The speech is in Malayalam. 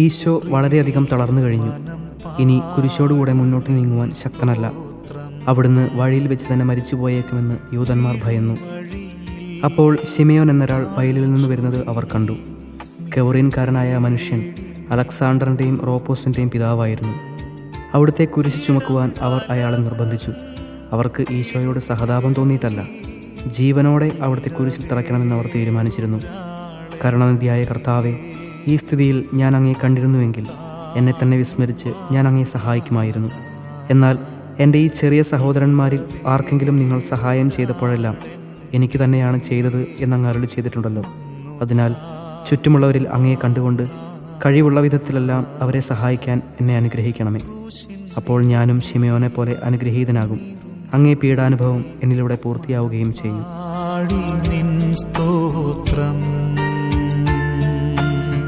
ഈശോ വളരെയധികം തളർന്നു കഴിഞ്ഞു. ഇനി കുരിശോടുകൂടെ മുന്നോട്ട് നീങ്ങുവാൻ ശക്തനല്ല. അവിടുന്ന് വഴിയിൽ വെച്ച് തന്നെ മരിച്ചു പോയേക്കുമെന്ന് യൂതന്മാർ ഭയന്നു. അപ്പോൾ ശിമയോൻ എന്നൊരാൾ വയലിൽ നിന്ന് വരുന്നത് അവർ കണ്ടു. കെവറീൻകാരനായ മനുഷ്യൻ അലക്സാണ്ടറിൻ്റെയും റോപ്പോസിൻ്റെയും പിതാവായിരുന്നു. അവിടുത്തെ കുരിശ് ചുമക്കുവാൻ അവർ അയാളെ നിർബന്ധിച്ചു. അവർക്ക് ഈശോയോട് സഹതാപം തോന്നിയിട്ടല്ല, ജീവനോടെ അവിടുത്തെ കുരിശിൽ തറയ്ക്കണമെന്ന് അവർ തീരുമാനിച്ചിരുന്നു. കരുണാനിധിയായ കർത്താവെ, ഈ സ്ഥിതിയിൽ ഞാൻ അങ്ങയെ കണ്ടിരുന്നുവെങ്കിൽ എന്നെ തന്നെ വിസ്മരിച്ച് ഞാൻ അങ്ങയെ സഹായിക്കുമായിരുന്നു. എന്നാൽ എൻ്റെ ഈ ചെറിയ സഹോദരന്മാരിൽ ആർക്കെങ്കിലും നിങ്ങൾ സഹായം ചെയ്തപ്പോഴെല്ലാം എനിക്ക് തന്നെയാണ് ചെയ്തത് എന്നങ്ങ് അരുളി ചെയ്തിട്ടുണ്ടല്ലോ. അതിനാൽ ചുറ്റുമുള്ളവരിൽ അങ്ങയെ കണ്ടുകൊണ്ട് കഴിവുള്ള വിധത്തിലെല്ലാം അവരെ സഹായിക്കാൻ എന്നെ അനുഗ്രഹിക്കണമേ. അപ്പോൾ ഞാനും ശിമയോനെ പോലെ അനുഗ്രഹീതനാകും. അങ്ങേ പീഡാനുഭവം എന്നിലൂടെ പൂർത്തിയാവുകയും ചെയ്യും.